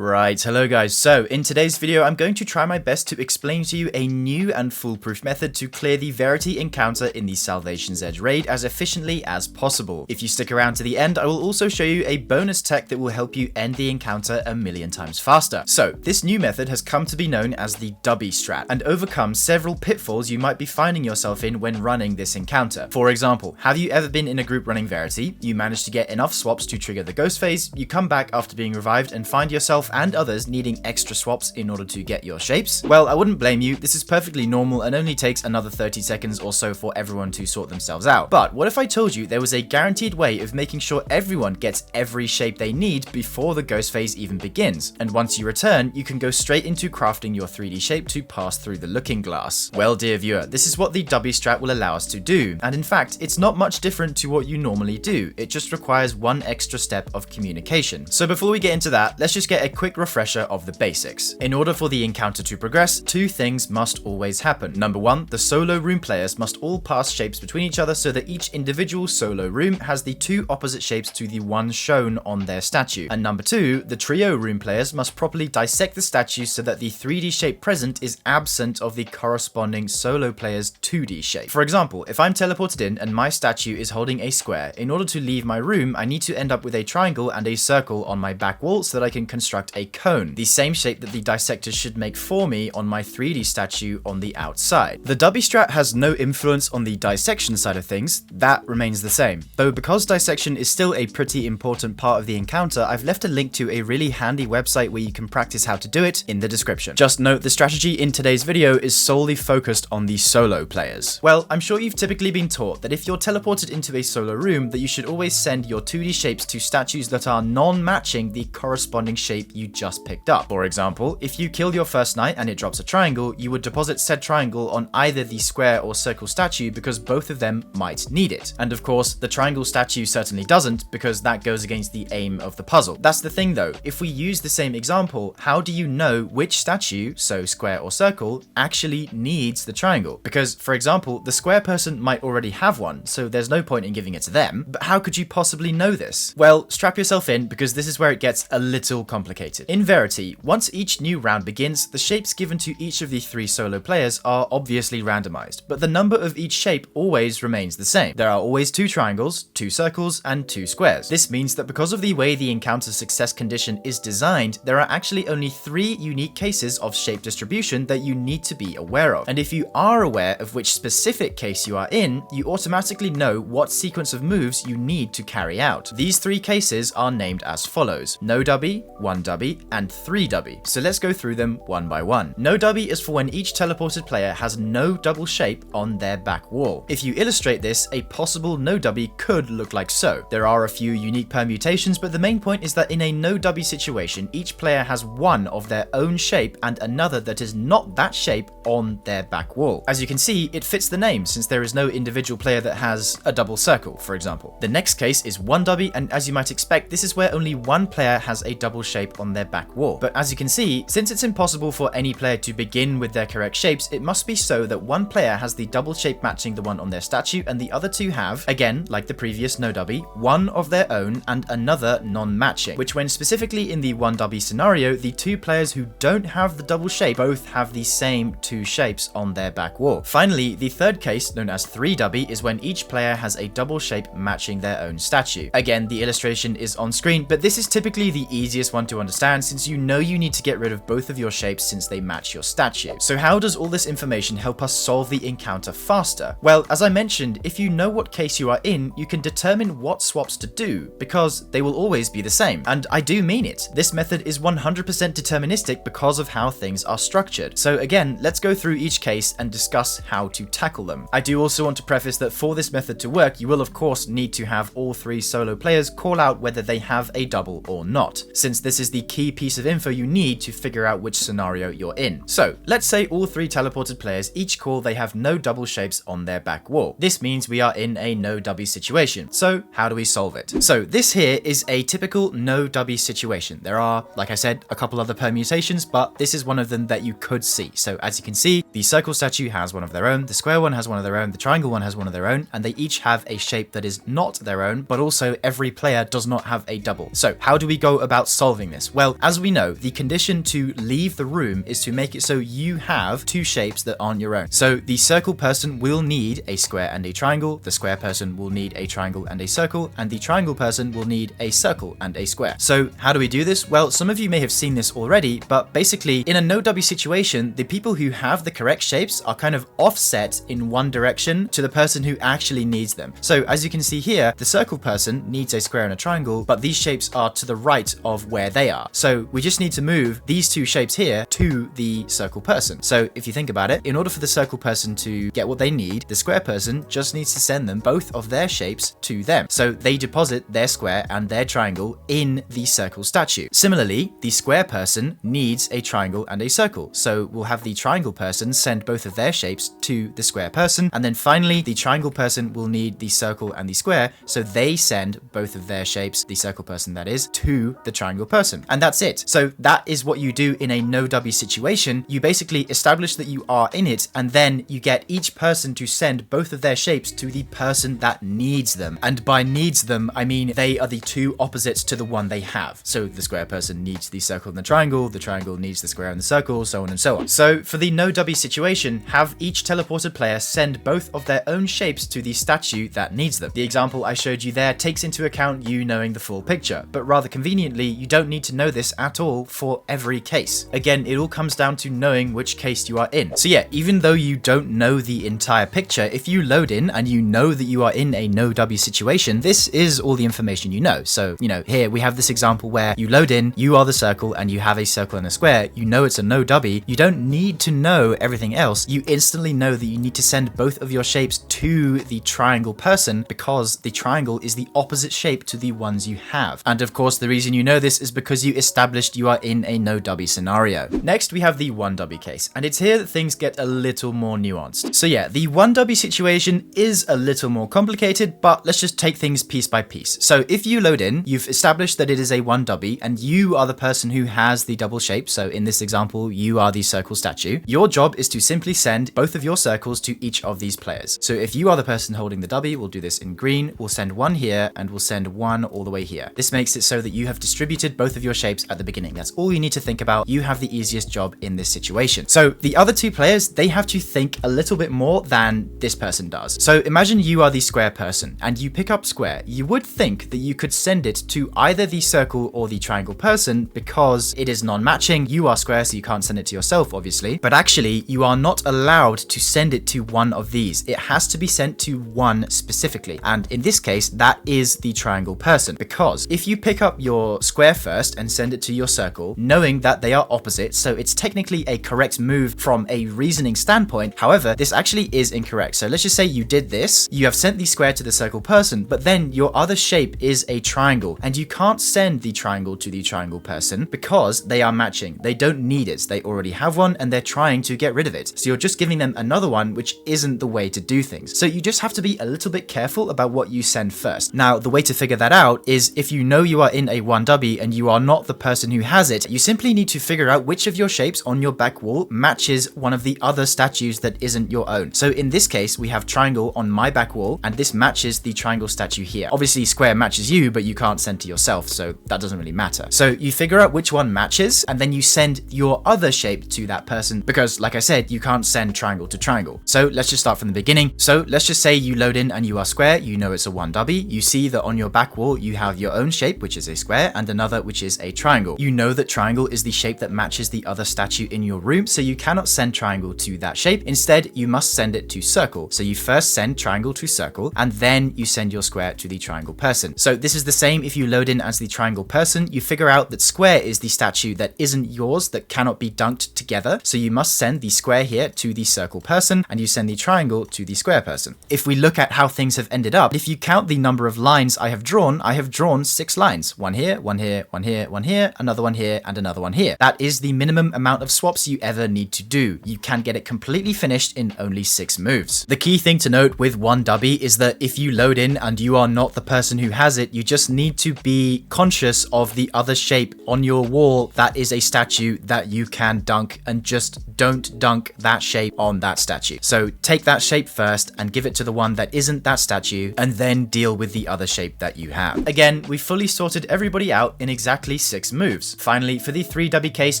Right, hello guys. So in today's video, I'm going to try my best to explain to you a new and foolproof method to clear the Verity encounter in the Salvation's Edge raid as efficiently as possible. If you stick around to the end, I will also show you a bonus tech that will help you end the encounter a million times faster. So this new method has come to be known as the Dubby strat and overcomes several pitfalls you might be finding yourself in when running this encounter. For example, have you ever been in a group running Verity, you manage to get enough swaps to trigger the ghost phase, you come back after being revived and find yourself and others needing extra swaps in order to get your shapes? Well, I wouldn't blame you, this is perfectly normal and only takes another 30 seconds or so for everyone to sort themselves out. But what if I told you there was a guaranteed way of making sure everyone gets every shape they need before the ghost phase even begins, and once you return, you can go straight into crafting your 3D shape to pass through the looking glass? Well, dear viewer, this is what the Dubby strat will allow us to do, and in fact, it's not much different to what you normally do, it just requires one extra step of communication. So before we get into that, let's just get a quick refresher of the basics. In order for the encounter to progress, two things must always happen. Number one, the solo room players must all pass shapes between each other so that each individual solo room has the two opposite shapes to the one shown on their statue. And number two, the trio room players must properly dissect the statue so that the 3D shape present is absent of the corresponding solo player's 2D shape. For example, if I'm teleported in and my statue is holding a square, in order to leave my room, I need to end up with a triangle and a circle on my back wall so that I can construct a cone, the same shape that the dissectors should make for me on my 3D statue on the outside. The Dubby strat has no influence on the dissection side of things, that remains the same. Though because dissection is still a pretty important part of the encounter, I've left a link to a really handy website where you can practice how to do it in the description. Just note the strategy in today's video is solely focused on the solo players. Well, I'm sure you've typically been taught that if you're teleported into a solo room, that you should always send your 2D shapes to statues that are non-matching the corresponding shape you just picked up. For example, if you kill your first knight and it drops a triangle, you would deposit said triangle on either the square or circle statue because both of them might need it. And of course, the triangle statue certainly doesn't because that goes against the aim of the puzzle. That's the thing though, if we use the same example, how do you know which statue, so square or circle, actually needs the triangle? Because, for example, the square person might already have one, so there's no point in giving it to them, but how could you possibly know this? Well, strap yourself in because this is where it gets a little complicated. In Verity, once each new round begins, the shapes given to each of the three solo players are obviously randomized, but the number of each shape always remains the same. There are always two triangles, two circles, and two squares. This means that because of the way the encounter success condition is designed, there are actually only three unique cases of shape distribution that you need to be aware of. And if you are aware of which specific case you are in, you automatically know what sequence of moves you need to carry out. These three cases are named as follows: no Dubby, one Dubby, and three Dubby. So let's go through them one by one. No Dubby is for when each teleported player has no double shape on their back wall. If you illustrate this, a possible no Dubby could look like so. There are a few unique permutations, but the main point is that in a no Dubby situation, each player has one of their own shape and another that is not that shape on their back wall. As you can see, it fits the name since there is no individual player that has a double circle, for example. The next case is one Dubby, and as you might expect, this is where only one player has a double shape on their back wall. But as you can see, since it's impossible for any player to begin with their correct shapes, it must be so that one player has the double shape matching the one on their statue and the other two have, again like the previous no Dubby, one of their own and another non-matching, which when specifically in the one Dubby scenario, the two players who don't have the double shape both have the same two shapes on their back wall. Finally, the third case, known as three Dubby, is when each player has a double shape matching their own statue. Again, the illustration is on screen, but this is typically the easiest one to understand since you know you need to get rid of both of your shapes since they match your statue. So how does all this information help us solve the encounter faster? Well, as I mentioned, if you know what case you are in, you can determine what swaps to do because they will always be the same. And I do mean it. This method is 100% deterministic because of how things are structured. So again, let's go through each case and discuss how to tackle them. I do also want to preface that for this method to work, you will of course need to have all three solo players call out whether they have a double or not, since this is the key piece of info you need to figure out which scenario you're in. So let's say all three teleported players each call they have no double shapes on their back wall. This means we are in a no Dubby situation. So how do we solve it? So this here is a typical no Dubby situation. There are, like I said, a couple other permutations, but this is one of them that you could see. So as you can can see, the circle statue has one of their own, the square one has one of their own, the triangle one has one of their own, and they each have a shape that is not their own, but also every player does not have a double. So how do we go about solving this? Well, as we know, the condition to leave the room is to make it so you have two shapes that aren't your own. So the circle person will need a square and a triangle, the square person will need a triangle and a circle, and the triangle person will need a circle and a square. So how do we do this? Well, some of you may have seen this already, but basically in a no W situation, the people who have the correct shapes are kind of offset in one direction to the person who actually needs them. So as you can see here, the circle person needs a square and a triangle, but these shapes are to the right of where they are. So we just need to move these two shapes here to the circle person. So if you think about it, in order for the circle person to get what they need, the square person just needs to send them both of their shapes to them. So they deposit their square and their triangle in the circle statue. Similarly, the square person needs a triangle and a circle. So we'll have the triangle person send both of their shapes to the square person. And then finally, the triangle person will need the circle and the square. So they send both of their shapes, the circle person that is, to the triangle person. And that's it. So that is what you do in a no W situation. You basically establish that you are in it, and then you get each person to send both of their shapes to the person that needs them. And by needs them, I mean they are the two opposites to the one they have. So the square person needs the circle and the triangle needs the square and the circle, so on and so on. So for the no W situation, have each teleported player send both of their own shapes to the statue that needs them. The example I showed you there takes into account you knowing the full picture, but rather conveniently, you don't need to know this at all for every case. Again, it all comes down to knowing which case you are in. So yeah, even though you don't know the entire picture, if you load in and you know that you are in a no W situation, this is all the information you know. So, here we have this example where you load in, you are the circle and you have a circle and a square, you know it's a no W, you don't need to know everything else, you instantly know that you need to send both of your shapes to the triangle person because the triangle is the opposite shape to the ones you have. And of course, the reason you know this is because you established you are in a no W scenario. Next, we have the 1W case, and it's here that things get a little more nuanced. So yeah, the 1W situation is a little more complicated, but let's just take things piece by piece. So if you load in, you've established that it is a 1W and you are the person who has the double shape. So in this example, you are the circle statue. Your job is to simply send both of your circles to each of these players. So if you are the person holding the W, we'll do this in green, we'll send one here and we'll send one all the way here. This makes it so that you have distributed both of your shapes at the beginning. That's all you need to think about. You have the easiest job in this situation. So the other two players, they have to think a little bit more than this person does. So imagine you are the square person and you pick up square. You would think that you could send it to either the circle or the triangle person because it is non-matching. You are square, so you can't send it to yourself, obviously. But actually, you are not allowed to send it to one of these. It has to be sent to one specifically. And in this case, that is the triangle person. Because if you pick up your square first and send it to your circle, knowing that they are opposite, so it's technically a correct move from a reasoning standpoint. However, this actually is incorrect. So let's just say you did this. You have sent the square to the circle person, but then your other shape is a triangle, and you can't send the triangle to the triangle person because they are matching. They don't need it. They already have one and they're trying to get rid of it. So you're just giving them another one, which isn't the way to do things. So you just have to be a little bit careful about what you send first. Now, the way to figure that out is if you know you are in a 1W and you are not the person who has it, you simply need to figure out which of your shapes on your back wall matches one of the other statues that isn't your own. So in this case, we have triangle on my back wall and this matches the triangle statue here. Obviously, square matches you, but you can't send to yourself, so that doesn't really matter. So you figure out which one matches and then you send your other shape to that person because, like I said, you can't send triangle to triangle. So let's just start from the beginning. So let's just say you load in and you are square, you know it's a 1W, you see that on your back wall you have your own shape, which is a square, and another which is a triangle. You know that triangle is the shape that matches the other statue in your room, so you cannot send triangle to that shape. Instead, you must send it to circle. So you first send triangle to circle, and then you send your square to the triangle person. So this is the same if you load in as the triangle person. You figure out that square is the statue that isn't yours, that cannot be dunked together. So you must send the square here to the circle person, and you send the triangle to the square person. If we look at how things have ended up, if you count the number of lines I have drawn 6 lines. One here, one here, one here, one here, another one here, and another one here. That is the minimum amount of swaps you ever need to do. You can get it completely finished in only 6 moves. The key thing to note with 1W is that if you load in and you are not the person who has it, you just need to be conscious of the other shape on your wall that is a statue that you can dunk, and just don't dunk that shape on that statue. So take that shape first and give it to the one that isn't that statue, and then deal with the other shape that you have. Again, we fully sorted everybody out in exactly 6 moves. Finally, for the 3 Dubby case,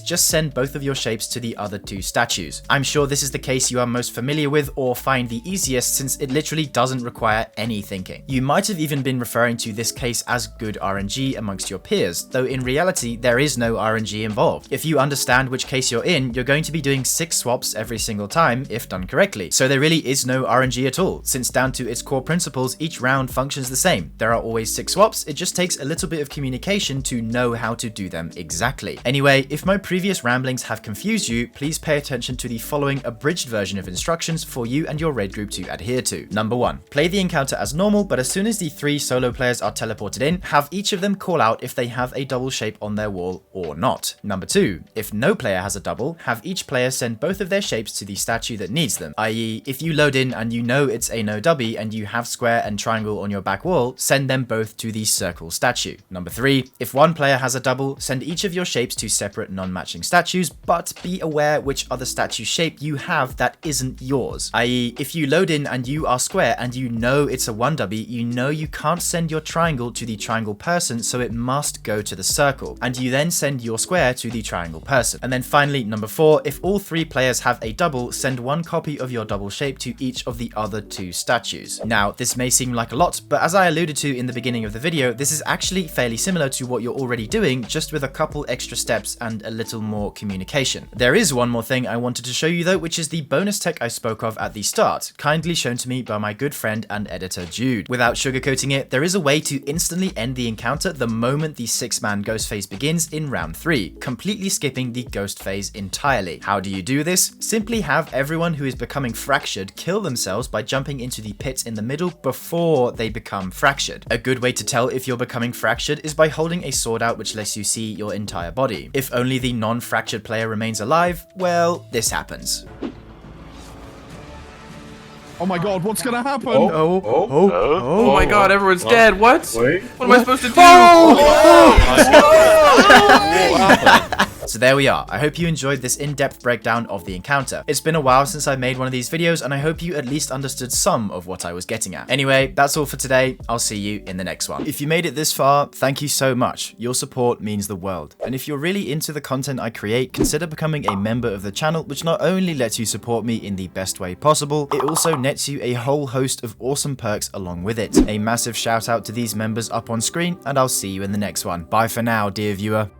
just send both of your shapes to the other 2 statues. I'm sure this is the case you are most familiar with or find the easiest, since it literally doesn't require any thinking. You might have even been referring to this case as good RNG amongst your peers, though in reality there is no RNG involved. If you understand which case you're in, you're going to be doing 6 swaps every single time if done correctly. So there really is no RNG at all, since down to its core principles, each round functions the same. There are always 6 swaps, it just takes a little bit of communication to know how to do them exactly. Anyway, if my previous ramblings have confused you, please pay attention to the following abridged version of instructions for you and your raid group to adhere to. Number 1. Play the encounter as normal, but as soon as the 3 solo players are teleported in, have each of them call out if they have a double shape on their wall or not. Number 2. If no player has a double, have each player send both of their shapes to the statue that needs them, i.e. if you load in and you know it's a no Dubby and you have square and triangle on your back wall, send them both to the circle statue. Number 3. If one player has a double, send each of your shapes to separate non-matching statues, but be aware which other statue shape you have that isn't yours, i.e. if you load in and you are square and you know it's a 1 Dubby, you know you can't send your triangle to the triangle person, so it must go to the circle, and you then send your square to the triangle person. And then finally, number 4, if all 3 players have a double, send 1 copy of your double shape to each of the other 2 statues. Now, this may seem like a lot, but as I alluded to in the beginning of the video, this is actually fairly similar to what you're already doing, just with a couple extra steps and a little more communication. There is one more thing I wanted to show you though, which is the bonus tech I spoke of at the start, kindly shown to me by my good friend and editor Jude. Without sugarcoating it, there is a way to instantly end the encounter the moment the 6-man ghost phase begins in round 3, completely skipping the ghost phase entirely. How do you do this? Simply have everyone who is becoming fractured kill themselves by jumping into the pit in the middle before they become fractured. A good way to tell if you're becoming fractured is by holding a sword out which lets you see your entire body. If only the non-fractured player remains alive, well, this happens. Oh my god, what's gonna happen? Oh my god, everyone's dead. What? Wait. What am I supposed to do? So there we are. I hope you enjoyed this in-depth breakdown of the encounter. It's been a while since I made one of these videos, and I hope you at least understood some of what I was getting at. Anyway, that's all for today. I'll see you in the next one. If you made it this far, thank you so much. Your support means the world. And if you're really into the content I create, consider becoming a member of the channel, which not only lets you support me in the best way possible, it also nets you a whole host of awesome perks along with it. A massive shout out to these members up on screen, and I'll see you in the next one. Bye for now, dear viewer.